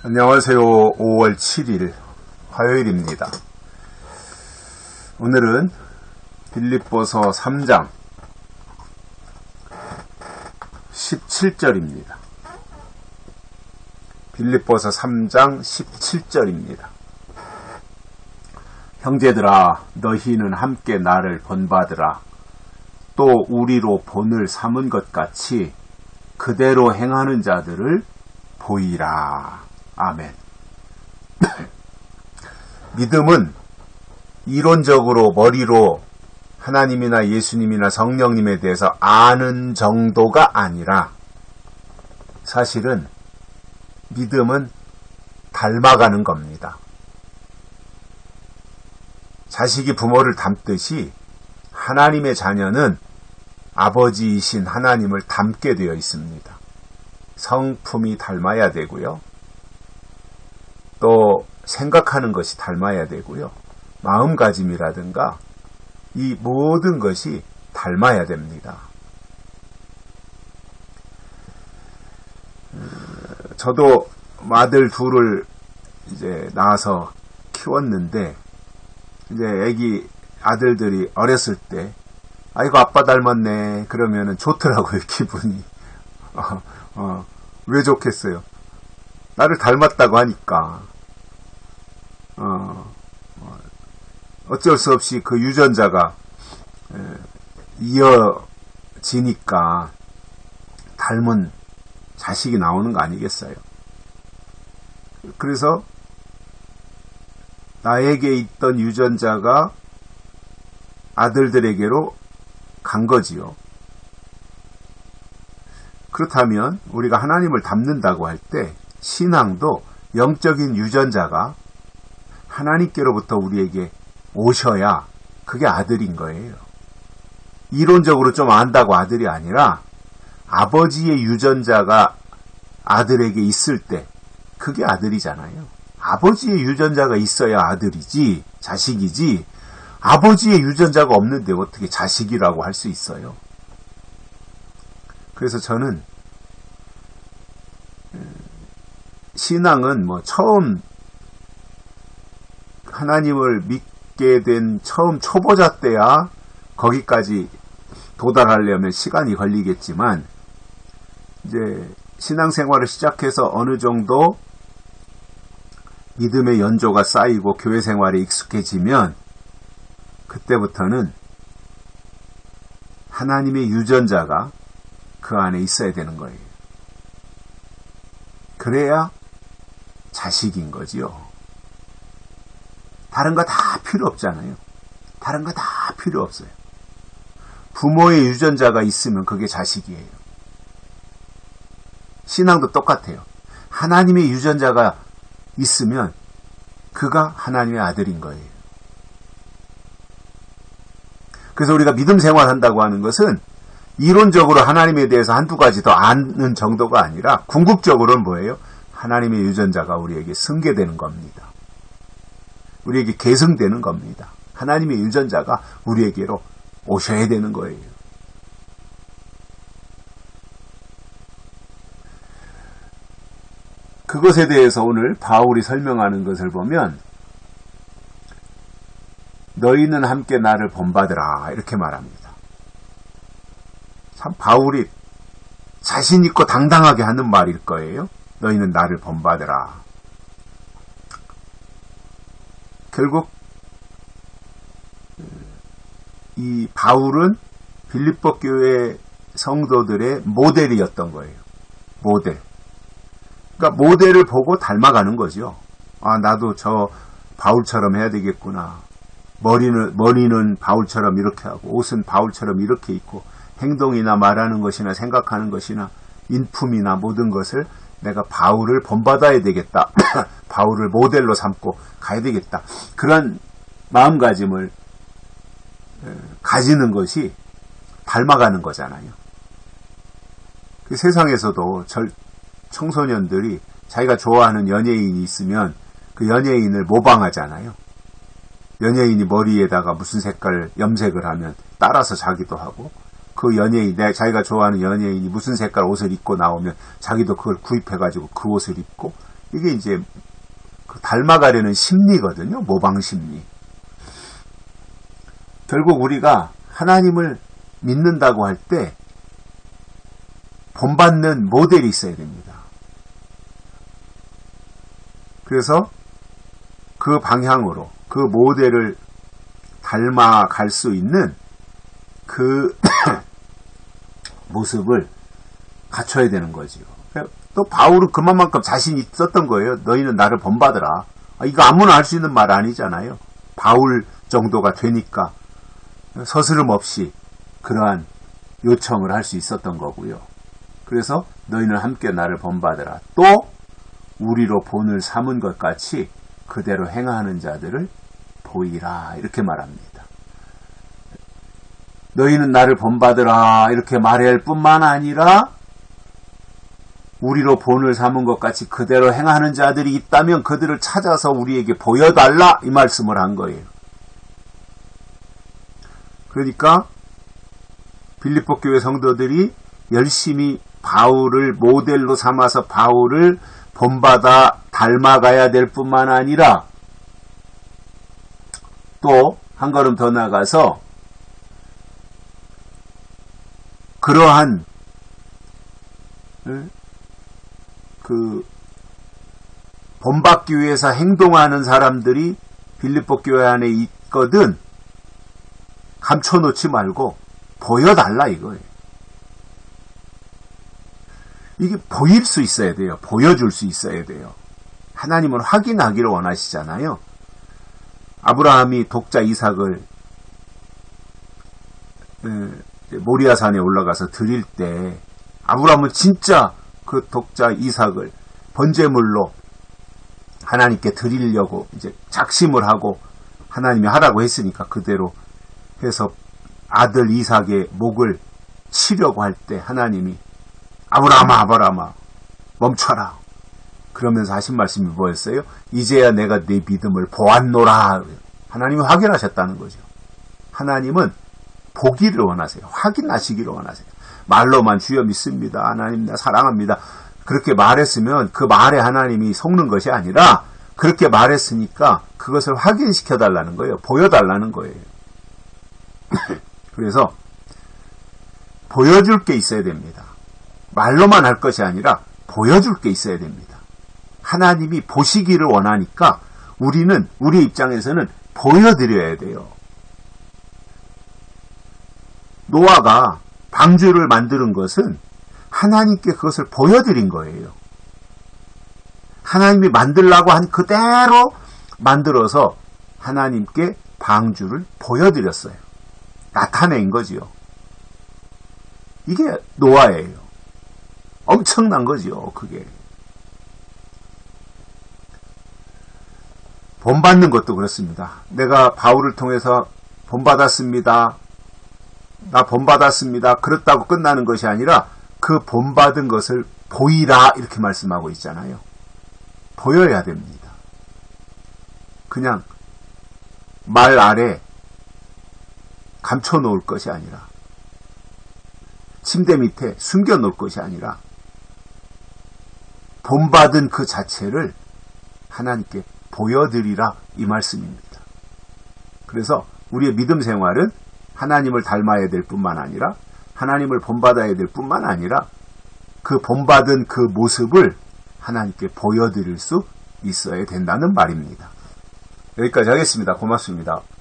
안녕하세요. 5월 7일 화요일입니다. 오늘은 빌립보서 3장 17절입니다. 빌립보서 3장 17절입니다. 형제들아, 너희는 함께 나를 본받으라. 또 우리로 본을 삼은 것 같이 그대로 행하는 자들을 보이라. 아멘. 믿음은 이론적으로 머리로 하나님이나 예수님이나 성령님에 대해서 아는 정도가 아니라 사실은 믿음은 닮아가는 겁니다. 자식이 부모를 닮듯이 하나님의 자녀는 아버지이신 하나님을 닮게 되어 있습니다. 성품이 닮아야 되고요. 또 생각하는 것이 닮아야 되고요. 마음가짐이라든가 이 모든 것이 닮아야 됩니다. 저도 아들 둘을 이제 낳아서 키웠는데 이제 애기 아들들이 어렸을 때 아이고 아빠 닮았네 그러면은 좋더라고요. 기분이 왜 좋겠어요? 나를 닮았다고 하니까 어쩔 수 없이 그 유전자가 이어지니까 닮은 자식이 나오는 거 아니겠어요? 그래서 나에게 있던 유전자가 아들들에게로 간 거지요. 그렇다면 우리가 하나님을 닮는다고 할 때 신앙도 영적인 유전자가 하나님께로부터 우리에게 오셔야 그게 아들인 거예요. 이론적으로 좀 안다고 아들이 아니라 아버지의 유전자가 아들에게 있을 때 그게 아들이잖아요. 아버지의 유전자가 있어야 아들이지 자식이지 아버지의 유전자가 없는데 어떻게 자식이라고 할 수 있어요. 그래서 저는 신앙은 처음 하나님을 믿게 된 처음 초보자 때야 거기까지 도달하려면 시간이 걸리겠지만 이제 신앙생활을 시작해서 어느 정도 믿음의 연조가 쌓이고 교회 생활에 익숙해지면 그때부터는 하나님의 유전자가 그 안에 있어야 되는 거예요. 그래야 자식인 거지요. 다른 거 다 필요 없잖아요. 다른 거 다 필요 없어요. 부모의 유전자가 있으면 그게 자식이에요. 신앙도 똑같아요. 하나님의 유전자가 있으면 그가 하나님의 아들인 거예요. 그래서 우리가 믿음 생활한다고 하는 것은 이론적으로 하나님에 대해서 한두 가지 더 아는 정도가 아니라 궁극적으로는 뭐예요? 하나님의 유전자가 우리에게 승계되는 겁니다. 우리에게 계승되는 겁니다. 하나님의 유전자가 우리에게로 오셔야 되는 거예요. 그것에 대해서 오늘 바울이 설명하는 것을 보면 너희는 함께 나를 본받으라 이렇게 말합니다. 참 바울이 자신 있고 당당하게 하는 말일 거예요. 너희는 나를 본받으라. 결국 이 바울은 빌립보 교회 성도들의 모델이었던 거예요. 모델. 그러니까 모델을 보고 닮아가는 거죠. 아, 나도 저 바울처럼 해야 되겠구나. 머리는 바울처럼 이렇게 하고 옷은 바울처럼 이렇게 입고 행동이나 말하는 것이나 생각하는 것이나 인품이나 모든 것을 내가 바울을 본받아야 되겠다. 바울을 모델로 삼고 가야 되겠다. 그런 마음가짐을 가지는 것이 닮아가는 거잖아요. 그 세상에서도 청소년들이 자기가 좋아하는 연예인이 있으면 그 연예인을 모방하잖아요. 연예인이 머리에다가 무슨 색깔 염색을 하면 따라서 자기도 하고 그 연예인, 자기가 좋아하는 연예인이 무슨 색깔 옷을 입고 나오면 자기도 그걸 구입해가지고 그 옷을 입고 이게 이제 닮아가려는 심리거든요. 모방 심리. 결국 우리가 하나님을 믿는다고 할 때 본받는 모델이 있어야 됩니다. 그래서 그 방향으로 그 모델을 닮아갈 수 있는 그 모습을 갖춰야 되는 거지요. 또 바울은 그만큼 자신이 있었던 거예요. 너희는 나를 본받으라. 이거 아무나 할 수 있는 말 아니잖아요. 바울 정도가 되니까 서스름 없이 그러한 요청을 할 수 있었던 거고요. 그래서 너희는 함께 나를 본받으라. 또 우리로 본을 삼은 것 같이 그대로 행하는 자들을 보이라. 이렇게 말합니다. 너희는 나를 본받으라. 이렇게 말해야 할 뿐만 아니라 우리로 본을 삼은 것 같이 그대로 행하는 자들이 있다면 그들을 찾아서 우리에게 보여달라. 이 말씀을 한 거예요. 그러니까 빌립보 교회 성도들이 열심히 바울을 모델로 삼아서 바울을 본받아 닮아가야 될 뿐만 아니라 또 한 걸음 더 나가서 그러한 그 본받기 위해서 행동하는 사람들이 빌립보 교회 안에 있거든 감춰놓지 말고 보여달라 이거예요. 이게 보일 수 있어야 돼요. 보여줄 수 있어야 돼요. 하나님은 확인하기를 원하시잖아요. 아브라함이 독자 이삭을 모리아산에 올라가서 드릴 때 아브라함은 진짜 그 독자 이삭을 번제물로 하나님께 드리려고 이제 작심을 하고 하나님이 하라고 했으니까 그대로 해서 아들 이삭의 목을 치려고 할 때 하나님이 아브라함아 멈춰라. 그러면서 하신 말씀이 뭐였어요? 이제야 내가 네 믿음을 보았노라. 하나님이 확인하셨다는 거죠. 하나님은 보기를 원하세요. 확인하시기를 원하세요. 말로만 주여 믿습니다. 하나님 나 사랑합니다. 그렇게 말했으면 그 말에 하나님이 속는 것이 아니라 그렇게 말했으니까 그것을 확인시켜달라는 거예요. 보여달라는 거예요. 그래서 보여줄 게 있어야 됩니다. 말로만 할 것이 아니라 보여줄 게 있어야 됩니다. 하나님이 보시기를 원하니까 우리는 우리 입장에서는 보여드려야 돼요. 노아가 방주를 만드는 것은 하나님께 그것을 보여드린 거예요. 하나님이 만들라고 한 그대로 만들어서 하나님께 방주를 보여드렸어요. 나타낸 거지요. 이게 노아예요. 엄청난 거지요, 그게. 본받는 것도 그렇습니다. 내가 바울을 통해서 본받았습니다. 나 본받았습니다. 그렇다고 끝나는 것이 아니라 그 본받은 것을 보이라 이렇게 말씀하고 있잖아요. 보여야 됩니다. 그냥 말 아래 감춰놓을 것이 아니라 침대 밑에 숨겨놓을 것이 아니라 본받은 그 자체를 하나님께 보여드리라 이 말씀입니다. 그래서 우리의 믿음 생활은 하나님을 닮아야 될 뿐만 아니라 하나님을 본받아야 될 뿐만 아니라 그 본받은 그 모습을 하나님께 보여드릴 수 있어야 된다는 말입니다. 여기까지 하겠습니다. 고맙습니다.